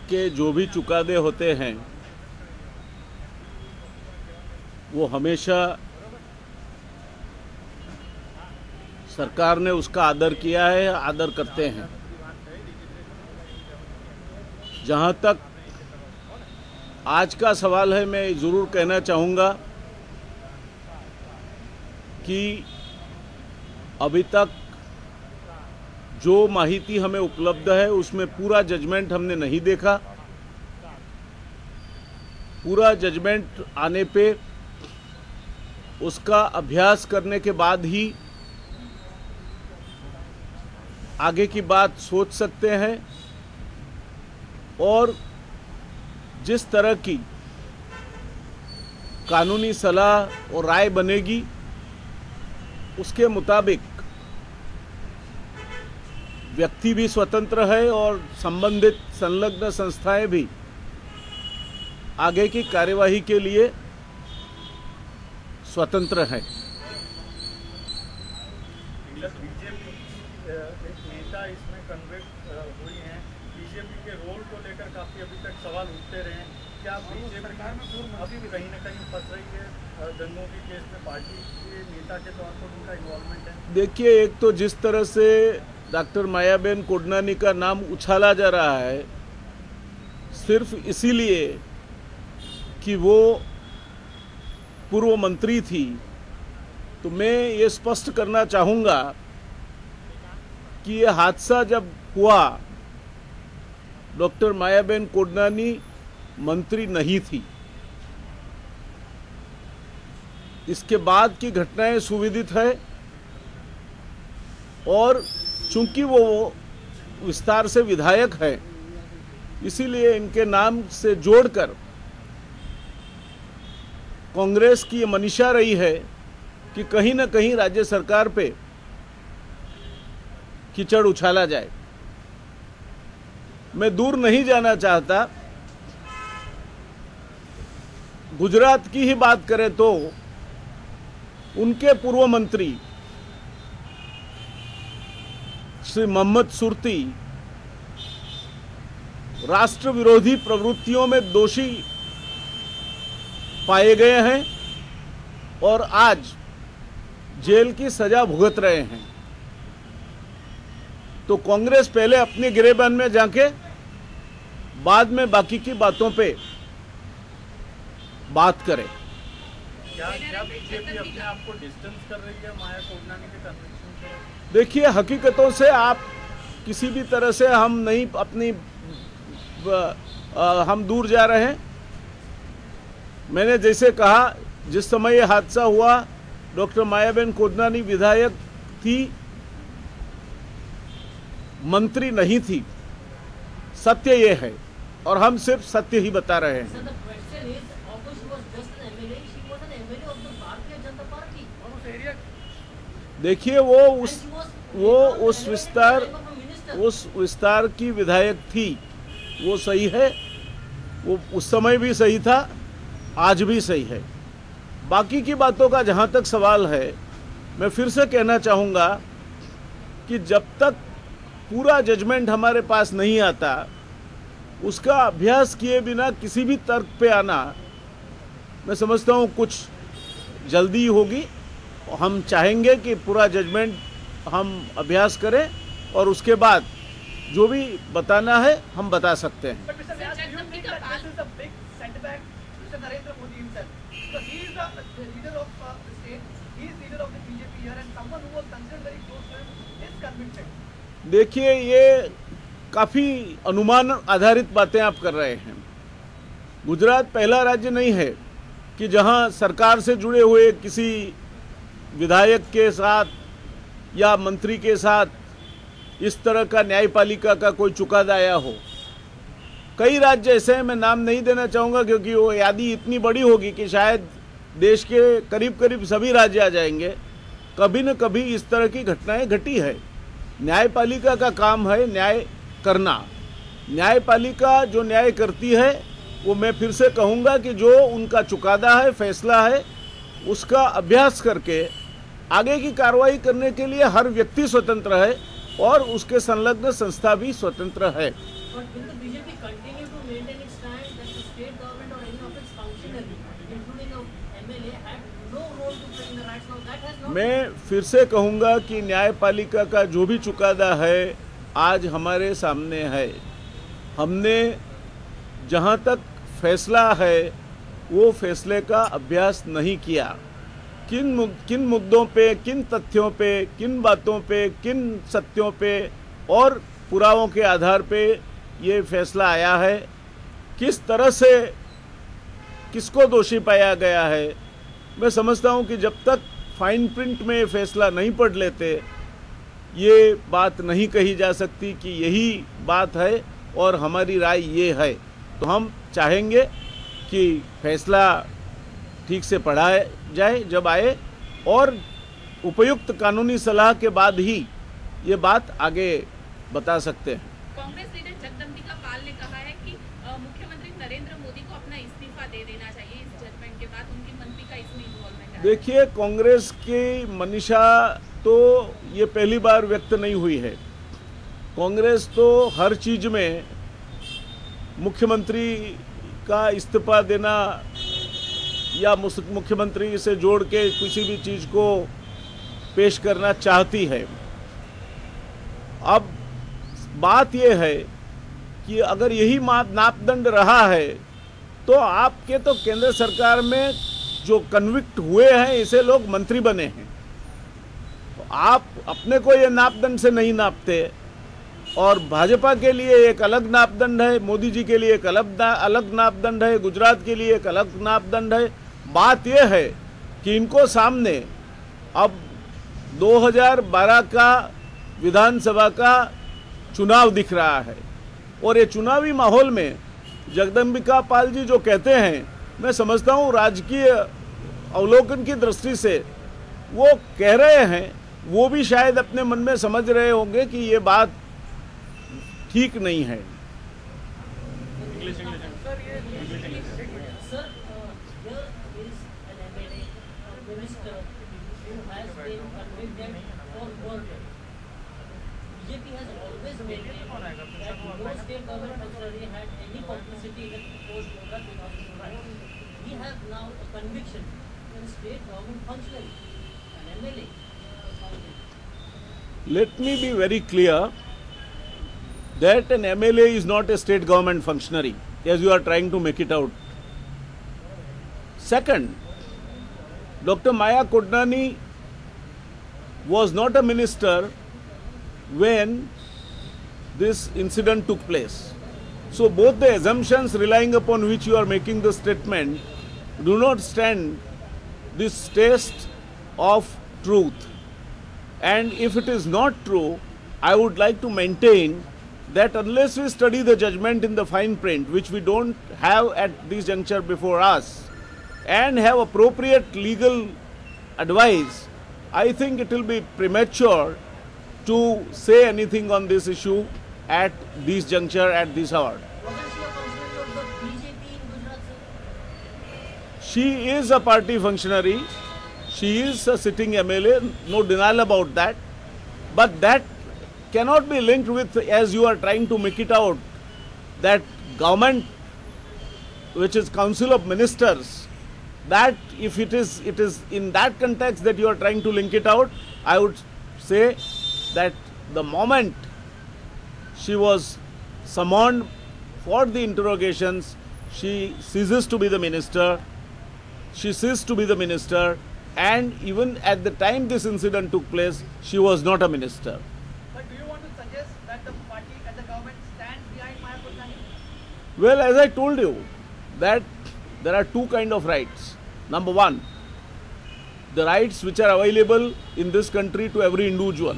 के जो भी चुकादे होते हैं वो हमेशा सरकार ने उसका आदर किया है, आदर करते हैं। जहाँ तक आज का सवाल है, मैं ज़रूर कहना चाहूँगा कि अभी तक जो माहिती हमें उपलब्ध है उसमें पूरा जजमेंट हमने नहीं देखा। पूरा जजमेंट आने पे उसका अभ्यास करने के बाद ही आगे की बात सोच सकते हैं और जिस तरह की कानूनी सलाह और राय बनेगी उसके मुताबिक व्यक्ति भी स्वतंत्र है और संबंधित संलग्न संस्थाएं भी आगे की कार्यवाही के लिए स्वतंत्र हैं। नेता इसमें कन्विक्ट हुई हैं, बीजेपी के रोल को लेकर काफी अभी तक सवाल उठते रहे हैं। क्या बीजेपी अभी भी कहीं न कहीं फंस रही है दंगों के केस में? पार्टी के नेता के तौर पर उनका इन्वॉल्वमेंट है? देखिए, एक तो जिस तरह से डॉक्टर मायाबेन कोडनानी का नाम उछाला जा रहा है सिर्फ इसीलिए कि वो पूर्व मंत्री थी, तो मैं ये स्पष्ट करना चाहूँगा कि ये हादसा जब हुआ डॉक्टर मायाबेन कोडनानी मंत्री नहीं थी। इसके बाद की घटनाएं सुविदित है और चूंकि वो विस्तार से विधायक है इसीलिए इनके नाम से जोड़कर कांग्रेस की ये मनीषा रही है कि कहीं ना कहीं राज्य सरकार पे कीचड़ उछाला जाए। मैं दूर नहीं जाना चाहता, गुजरात की ही बात करें तो उनके पूर्व मंत्री श्री मोहम्मद सुरती राष्ट्र विरोधी प्रवृत्तियों में दोषी पाए गए हैं और आज जेल की सजा भुगत रहे हैं। तो कांग्रेस पहले अपनी गिरेबान में जाके बाद में बाकी की बातों पे बात करे। क्या बीजेपी अपने आप को डिस्टेंस कर रही है माया कोडनानी के कन्विक्शन से? देखिए, हकीकतों से आप किसी भी तरह से हम नहीं अपनी हम दूर जा रहे हैं। मैंने जैसे कहा, जिस समय ये हादसा हुआ डॉक्टर मायाबेन कोडनानी विधायक थी, मंत्री नहीं थी। सत्य ये है और हम सिर्फ सत्य ही बता रहे हैं। देखिए, वो उस विस्तार की विधायक थी, वो सही है। वो उस समय भी सही था, आज भी सही है। बाकी की बातों का जहाँ तक सवाल है, मैं फिर से कहना चाहूँगा कि जब तक पूरा जजमेंट हमारे पास नहीं आता, उसका अभ्यास किए बिना किसी भी तर्क पे आना, मैं समझता हूँ कुछ जल्दी होगी। हम चाहेंगे कि पूरा जजमेंट हम अभ्यास करें और उसके बाद जो भी बताना है हम बता सकते हैं। देखिए, ये काफ़ी अनुमान आधारित बातें आप कर रहे हैं। गुजरात पहला राज्य नहीं है कि जहां सरकार से जुड़े हुए किसी विधायक के साथ या मंत्री के साथ इस तरह का न्यायपालिका का कोई चुकादा आया हो। कई राज्य ऐसे हैं, मैं नाम नहीं देना चाहूँगा क्योंकि वो यादी इतनी बड़ी होगी कि शायद देश के करीब करीब सभी राज्य आ जाएंगे। कभी न कभी इस तरह की घटनाएं घटी है। न्यायपालिका का काम है न्याय करना। न्यायपालिका जो न्याय करती है वो मैं फिर से कहूँगा कि जो उनका चुकादा है, फैसला है, उसका अभ्यास करके आगे की कार्रवाई करने के लिए हर व्यक्ति स्वतंत्र है और उसके संलग्न संस्था भी स्वतंत्र है। But will the BJP continue to maintain its stand that the state government or any of its functionary, including a MLA, had no role to play in the riots? Now that has not. मैं फिर से कहूँगा कि न्यायपालिका का जो भी चुकादा है आज हमारे सामने है। हमने जहाँ तक फैसला है वो फैसले का अभ्यास नहीं किया। किन मुद्दों पे, किन तथ्यों पे, किन बातों पे, किन सत्यों पे और पुरावों के आधार पे ये फैसला आया है, किस तरह से किसको दोषी पाया गया है। मैं समझता हूँ कि जब तक फाइन प्रिंट में फैसला नहीं पढ़ लेते ये बात नहीं कही जा सकती कि यही बात है और हमारी राय ये है। तो हम चाहेंगे कि फैसला ठीक से पढ़ा जाए जब आए और उपयुक्त कानूनी सलाह के बाद ही ये बात आगे बता सकते हैं। कांग्रेस लीडर जगदम्बिका पाल ने कहा है कि मुख्यमंत्री नरेंद्र मोदी को अपना इस्तीफा दे देना चाहिए इस जजमेंट के बाद, उनकी मंत्री का इसमें इन्वॉल्वमेंट है। देखिए, कांग्रेस की मनीषा तो ये पहली बार व्यक्त नहीं हुई है। कांग्रेस तो हर चीज में मुख्यमंत्री का इस्तीफा देना या मुख्यमंत्री से जोड़ के किसी भी चीज को पेश करना चाहती है। अब बात यह है कि अगर यही मापदंड रहा है तो आपके तो केंद्र सरकार में जो कन्विक्ट हुए हैं ऐसे लोग मंत्री बने हैं, तो आप अपने को ये मापदंड से नहीं नापते और भाजपा के लिए एक अलग मापदंड है, मोदी जी के लिए एक अलग मापदंड है, गुजरात के लिए एक अलग मापदंड है। बात यह है कि इनको सामने अब 2012 का विधानसभा का चुनाव दिख रहा है और ये चुनावी माहौल में जगदम्बिका पाल जी जो कहते हैं, मैं समझता हूँ राजकीय अवलोकन की दृष्टि से वो कह रहे हैं, वो भी शायद अपने मन में समझ रहे होंगे कि ये बात ठीक नहीं है। BJP has always maintained that no state government functionary had any complicity in the proposed Murga 2009. We have now a conviction in state government functionary, an MLA. Let me be very clear that an MLA is not a state government functionary, as you are trying to make it out. Second, Dr. Maya Kodnani was not a minister when this incident took place. So both the assumptions relying upon which you are making the statement do not stand this test of truth. And if it is not true, I would like to maintain that unless we study the judgment in the fine print, which we don't have at this juncture before us, and have appropriate legal advice, I think it will be premature to say anything on this issue at this juncture, at this hour. Wasn't she a functionary of the BJP in Gujarat, sir? She is a party functionary. She is a sitting MLA, no denial about that. But that cannot be linked with, as you are trying to make it out, that government, which is Council of Ministers, that if it is in that context that you are trying to link it out, I would say that the moment she was summoned for the interrogations, she ceases to be the minister. She ceased to be the minister, and even at the time this incident took place, she was not a minister. But do you want to suggest that the party and the government stands behind Maya Kodnani? Well, as I told you, that there are two kinds of rights. Number one, the rights which are available in this country to every individual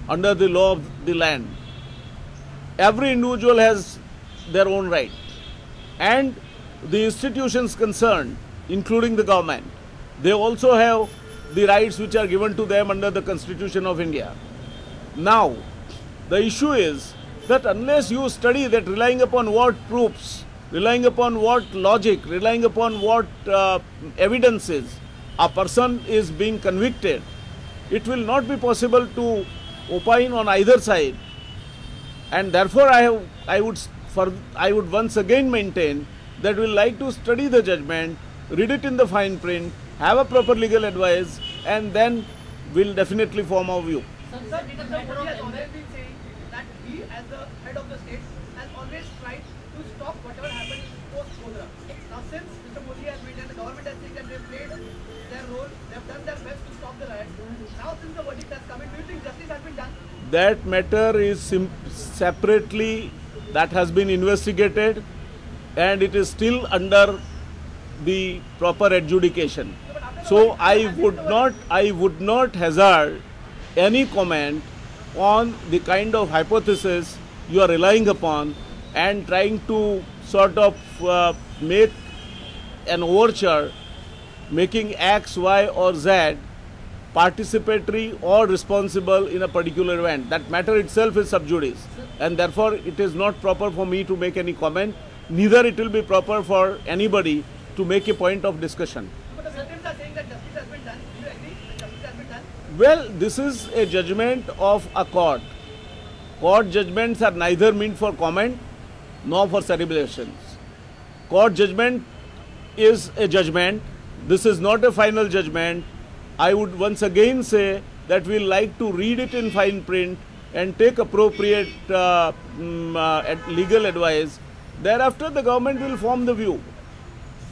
under the law of the land. Every individual has their own right, and the institutions concerned, including the government, they also have the rights which are given to them under the Constitution of India. Now, the issue is that unless you study that, relying upon what proofs, relying upon what logic, relying upon what evidences a person is being convicted, it will not be possible to opine on either side and therefore I would once again maintain that we like to study the judgment, read it in the fine print, have a proper legal advice, and then we'll definitely form our view. Sir, Sir, is it a Mr. matter Modi of has always been saying that he, as the head of the state, has always tried to stop whatever happened post-Godra. Now, since Mr. Modi has made and the government has said that they played their role, they have done their best to stop the riots. Now, since the verdict has come in, do you think justice has been done? That matter is separately, that has been investigated, and it is still under the proper adjudication. So I would not hazard any comment on the kind of hypothesis you are relying upon and trying to sort of make an overture, making X, Y or Z participatory or responsible in a particular event. That matter itself is sub judice, and therefore it is not proper for me to make any comment. Neither it will be proper for anybody to make a point of discussion. But the victims are saying that justice has been done. Do you agree that justice has been done? Well, this is a judgment of a court. Court judgments are neither meant for comment nor for celebrations. Court judgment is a judgment. This is not a final judgment. I would once again say that we like to read it in fine print and take appropriate legal advice. Thereafter, the government will form the view.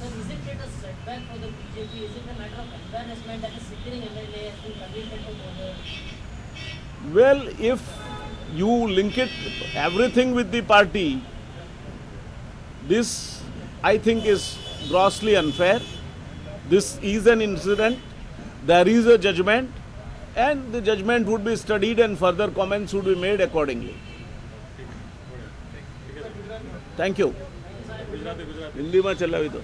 Sir, isn't it a setback for the BJP? Is it a matter of embarrassment that a sitting MLA has been convicted for murder? Well, if you link it everything with the party, this I think is grossly unfair. This is an incident. There is a judgment, and the judgment would be studied and further comments would be made accordingly. Thank you. Hindi में चलावी दो.